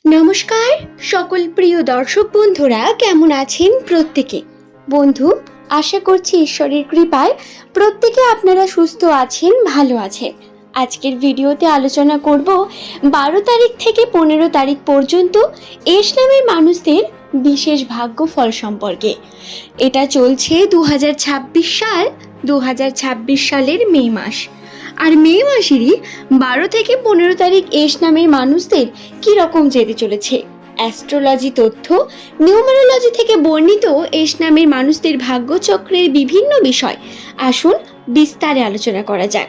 নমস্কার সকল প্রিয় দর্শক বন্ধুরা, কেমন আছেন প্রত্যেকে? বন্ধু, আশা করছি ঈশ্বরের কৃপায় প্রত্যেকে আপনারা সুস্থ আছেন, ভালো আছেন। আজকের ভিডিওতে আলোচনা করব 12 তারিখ থেকে 15 তারিখ পর্যন্ত এস নামের মানুষদের বিশেষ ভাগ্যফল সম্পর্কে। এটা চলছে 2026 সালের মে মাস। আর মে মাসেরই 12 থেকে 15 তারিখ এস নামের মানুষদের কি রকম যেতে চলেছে, অ্যাস্ট্রোলজি তথ্য, নিউমারোলজি থেকে বর্ণিত এস নামের মানুষদের ভাগ্যচক্রের বিভিন্ন বিষয় আসুন বিস্তারে আলোচনা করা যাক।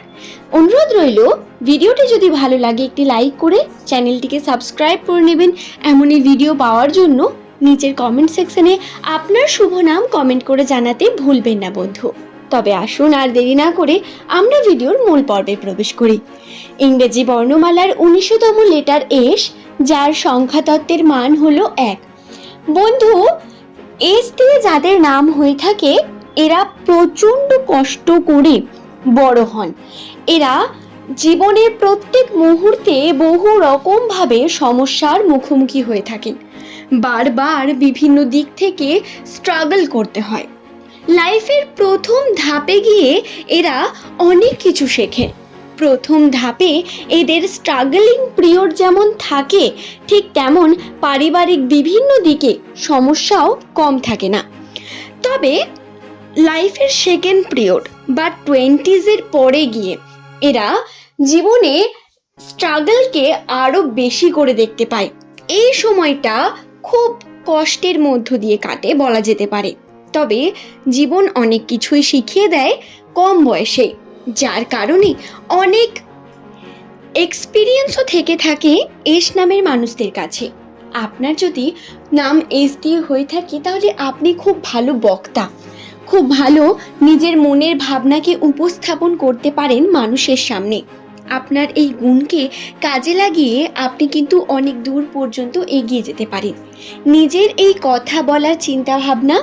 অনুরোধ রইল, ভিডিওটি যদি ভালো লাগে একটি লাইক করে চ্যানেলটিকে সাবস্ক্রাইব করে নেবেন। এমনই ভিডিও পাওয়ার জন্য নিচের কমেন্ট সেকশনে আপনার শুভ নাম কমেন্ট করে জানাতে ভুলবেন না বন্ধু। তবে আসুন আর দেরি না করে আমরা ভিডিওর মূল পর্বে প্রবেশ করি। ইংরেজি বর্ণমালার 19তম লেটার এস, যার সংখ্যাতত্ত্বের মান হলো 1। বন্ধু, এস দিয়ে যাদের নাম হয়ে থাকে এরা প্রচণ্ড কষ্ট করে বড় হন। এরা জীবনের প্রত্যেক মুহূর্তে বহু রকমভাবে সমস্যার মুখোমুখি হয়ে থাকেন। বারবার বিভিন্ন দিক থেকে স্ট্রাগল করতে হয়। লাইফের প্রথম ধাপে গিয়ে এরা অনেক কিছু শেখে। প্রথম ধাপে এদের স্ট্রাগলিং পিরিয়ড যেমন থাকে, ঠিক তেমন পারিবারিক বিভিন্ন দিকে সমস্যাও কম থাকে না। তবে লাইফের সেকেন্ড পিরিয়ড বা 20s পরে গিয়ে এরা জীবনে স্ট্রাগলকে আরো বেশি করে দেখতে পায়। এই সময়টা খুব কষ্টের মধ্য দিয়ে কাটে বলা যেতে পারে। তবে জীবন অনেক কিছুই শিখিয়ে দেয় কম বয়সে, যার কারণে অনেক এক্সপিরিয়েন্সও থেকে থাকে এস নামের মানুষদের কাছে। আপনার যদি নাম এস দিয়ে হয়ে থাকে তাহলে আপনি খুব ভালো বক্তা, খুব ভালো নিজের মনের ভাবনাকে উপস্থাপন করতে পারেন মানুষের সামনে। আপনার এই গুণকে কাজে লাগিয়ে আপনি কিন্তু অনেক দূর পর্যন্ত এগিয়ে যেতে পারেন। নিজের এই কথা বলার চিন্তা ভাবনা,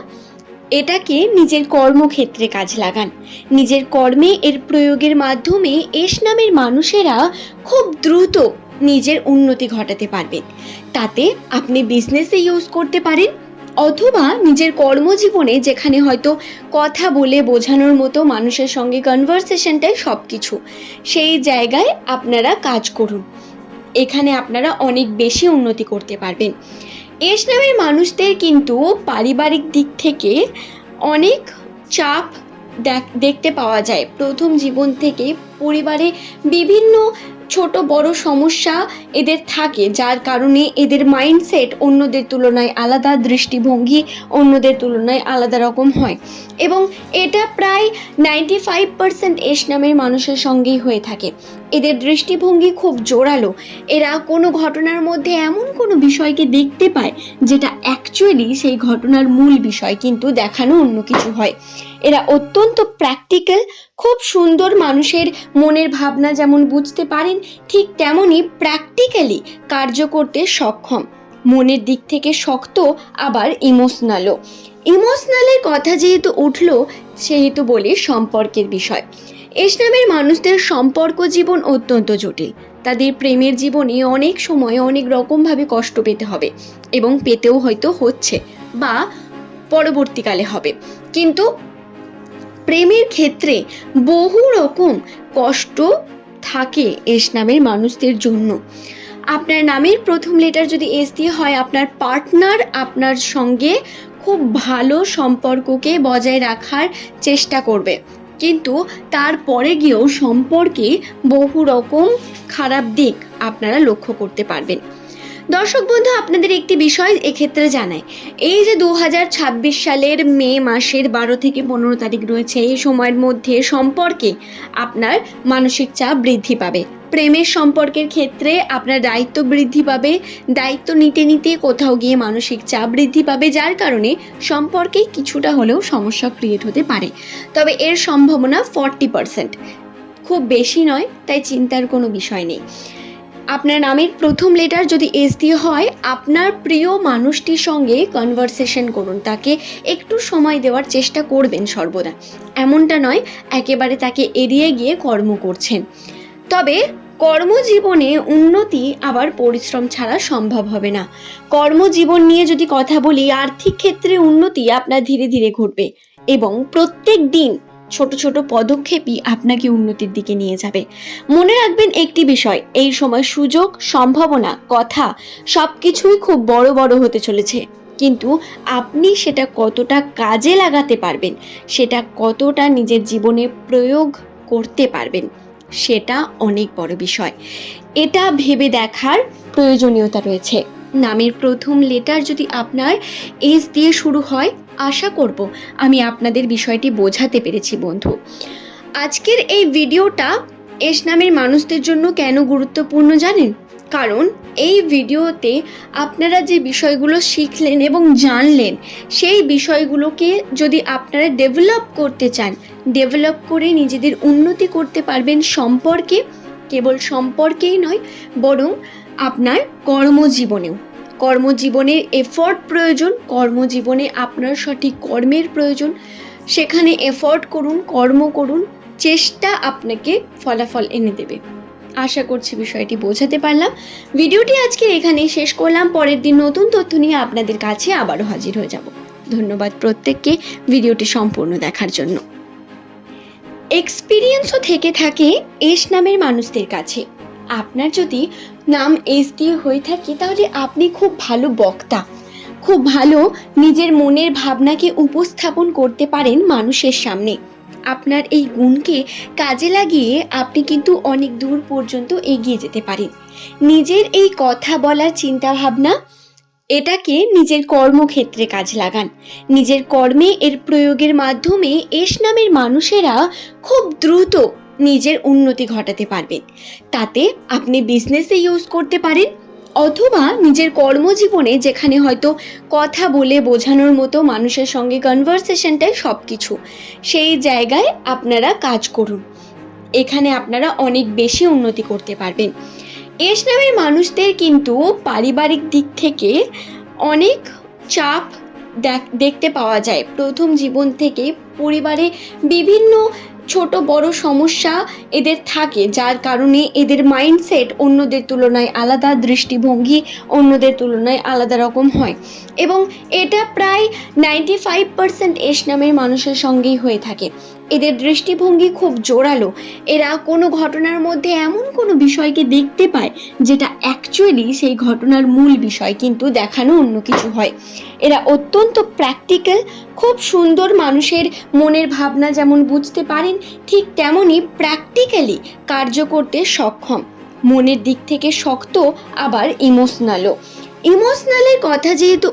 এটাকে নিজের কর্মক্ষেত্রে কাজ লাগান। নিজের কর্মে এর প্রয়োগের মাধ্যমে এস নামের মানুষেরা খুব দ্রুত নিজের উন্নতি ঘটাতে পারবেন। তাতে আপনি বিজনেসে ইউজ করতে পারেন, অথবা নিজের কর্মজীবনে যেখানে হয়তো কথা বলে বোঝানোর মতো মানুষের সঙ্গে কনভারসেশনটাই সব কিছু, সেই জায়গায় আপনারা কাজ করুন। এখানে আপনারা অনেক বেশি উন্নতি করতে পারবেন। এস নামের মানুষদের কিন্তু পারিবারিক দিক থেকে অনেক চাপ দেখতে পাওয়া যায়। প্রথম জীবন থেকে পরিবারে বিভিন্ন ছোট বড় সমস্যা এদের থাকে, যার কারণে এদের মাইন্ডসেট অন্যদের তুলনায় আলাদা, দৃষ্টিভঙ্গি অন্যদের তুলনায় আলাদা রকম হয়। এবং এটা প্রায় 95% এস নামের মানুষের সঙ্গেই হয়ে থাকে। এদের দৃষ্টিভঙ্গি খুব জোরালো। এরা কোনো ঘটনার মধ্যে এমন কোনো বিষয়কে দেখতে পায় যেটা অ্যাকচুয়ালি সেই ঘটনার মূল বিষয়, কিন্তু দেখানো অন্য কিছু হয়। এরা অত্যন্ত প্র্যাকটিক্যাল, খুব সুন্দর মানুষের মনের ভাবনা যেমন বুঝতে পারেন, ঠিক তেমনই প্র্যাকটিক্যালি কার্য করতে সক্ষম। মনের দিক থেকে শক্ত, আবার ইমোশনালও। ইমোশনালের কথা যেহেতু উঠলো, সেহেতু বলি সম্পর্কের বিষয়। এস নামের মানুষদের সম্পর্ক জীবন অত্যন্ত জটিল। তাদের প্রেমের জীবনে অনেক সময় অনেক রকমভাবে কষ্ট পেতে হবে, এবং পেতেও হয়তো হচ্ছে বা পরবর্তীকালে হবে। কিন্তু প্রেমের ক্ষেত্রে বহু রকম কষ্ট থাকে এস নামের মানুষদের জন্য। আপনার নামের প্রথম লেটার যদি এস দিয়ে হয়, আপনার পার্টনার আপনার সঙ্গে খুব ভালো সম্পর্ককে বজায় রাখার চেষ্টা করবে, কিন্তু তারপরে গিয়েও সম্পর্কে বহু রকম খারাপ দিক আপনারা লক্ষ্য করতে পারবেন। দর্শক বন্ধু, আপনাদের একটি বিষয় এক্ষেত্রে জানাই, এই যে 2026 সালের মে মাসের 12 থেকে 15 তারিখ রয়েছে, এই সময়ের মধ্যে সম্পর্কে আপনার মানসিক চাপ বৃদ্ধি পাবে। প্রেমের সম্পর্কের ক্ষেত্রে আপনার দায়িত্ব বৃদ্ধি পাবে। দায়িত্ব নিতে নিতে কোথাও গিয়ে মানসিক চাপ বৃদ্ধি পাবে, যার কারণে সম্পর্কে কিছুটা হলেও সমস্যা ক্রিয়েট হতে পারে। তবে এর সম্ভাবনা 40%, খুব বেশি নয়, তাই চিন্তার কোনো বিষয় নেই। আপনার নামের প্রথম লেটার যদি এস দিয়ে হয়, আপনার প্রিয় মানুষটির সঙ্গে কনভারসেশন করুন, তাকে একটু সময় দেওয়ার চেষ্টা করবেন সর্বদা। এমনটা নয় একেবারে তাকে এড়িয়ে গিয়ে কর্ম করছেন। তবে কর্মজীবনে উন্নতি আবার পরিশ্রম ছাড়া সম্ভব হবে না। কর্মজীবন নিয়ে যদি কথা বলি, আর্থিক ক্ষেত্রে উন্নতি আপনার ধীরে ধীরে ঘটবে এবং প্রত্যেক দিন ছোট ছোট পদক্ষেপই আপনাকে উন্নতির দিকে নিয়ে যাবে। মনে রাখবেন একটি বিষয়, এই সময় সুযোগ, সম্ভাবনা, কথা সবকিছুই খুব বড় বড় হতে চলেছে, কিন্তু আপনি সেটা কতটা কাজে লাগাতে পারবেন, সেটা কতটা নিজের জীবনে প্রয়োগ করতে পারবেন, সেটা অনেক বড় বিষয়। এটা ভেবে দেখার প্রয়োজনীয়তা রয়েছে। নামের প্রথম লেটার যদি আপনার এস দিয়ে শুরু হয়, আশা করব আমি আপনাদের বিষয়টি বোঝাতে পেরেছি বন্ধু। আজকের এই ভিডিওটা এস নামের মানুষদের জন্য কেন গুরুত্বপূর্ণ জানেন? কারণ এই ভিডিওতে আপনারা যে বিষয়গুলো শিখলেন এবং জানলেন, সেই বিষয়গুলোকে যদি আপনারা ডেভেলপ করতে চান, ডেভেলপ করে নিজেদের উন্নতি করতে পারবেন সম্পর্কে, কেবল সম্পর্কেই নয় বরং আপনার কর্মজীবনেও। কর্মজীবনের এফোর্ট প্রয়োজন, কর্মজীবনে আপনার সঠিক কর্মের প্রয়োজন। সেখানে এফোর্ট করুন, কর্ম করুন, চেষ্টা আপনাকে ফলাফল এনে দেবে। আশা করছি বিষয়টি বোঝাতে পারলাম। ভিডিওটি আজকে এখানেই শেষ করলাম। পরের দিন নতুন তথ্য নিয়ে আপনাদের কাছে আবারও হাজির হয়ে যাব। ধন্যবাদ প্রত্যেককে ভিডিওটি সম্পূর্ণ দেখার জন্য। এক্সপিরিয়েন্সও থেকে থাকে এস নামের মানুষদের কাছে। আপনার যদি নাম এস দিয়ে হয়ে থাকে তাহলে আপনি খুব ভালো বক্তা, খুব ভালো নিজের মনের ভাবনাকে উপস্থাপন করতে পারেন মানুষের সামনে। আপনার এই গুণকে কাজে লাগিয়ে আপনি কিন্তু অনেক দূর পর্যন্ত এগিয়ে যেতে পারেন। নিজের এই কথা বলার চিন্তা ভাবনা, এটাকে নিজের কর্মক্ষেত্রে কাজে লাগান। নিজের কর্মে এর প্রয়োগের মাধ্যমে এস নামের মানুষেরা খুব দ্রুত নিজের উন্নতি ঘটাতে পারবেন। তাতে আপনি বিজনেসে ইউজ করতে পারেন, অথবা নিজের কর্মজীবনে যেখানে হয়তো কথা বলে বোঝানোর মতো মানুষের সঙ্গে কনভারসেশনটাই সব কিছু, সেই জায়গায় আপনারা কাজ করুন। এখানে আপনারা অনেক বেশি উন্নতি করতে পারবেন। এস নামের মানুষদের কিন্তু পারিবারিক দিক থেকে অনেক চাপ দেখতে পাওয়া যায়। প্রথম জীবন থেকে পরিবারে বিভিন্ন ছোট বড় সমস্যা এদের থাকে, যার কারণে এদের মাইন্ডসেট অন্যদের তুলনায় আলাদা, দৃষ্টিভঙ্গি অন্যদের তুলনায় আলাদা রকম হয় এবং এটা প্রায় 95% এস নামের মানুষের সঙ্গেই হয়ে থাকে। এদের দৃষ্টিভঙ্গি খুব জোরালো। এরা কোনো ঘটনার মধ্যে এমন কোনো বিষয়কে দেখতে পায় যেটা অ্যাকচুয়ালি সেই ঘটনার মূল বিষয়, কিন্তু দেখানো অন্য কিছু হয়। এরা অত্যন্ত প্র্যাকটিক্যাল, খুব সুন্দর মানুষের মনের ভাবনা যেমন বুঝতে পারেন, ঠিক তেমনই প্র্যাকটিক্যালি কার্য করতে সক্ষম। মনের দিক থেকে শক্ত, আবার ইমোশনালও। ইমোশনালের কথা যেহেতু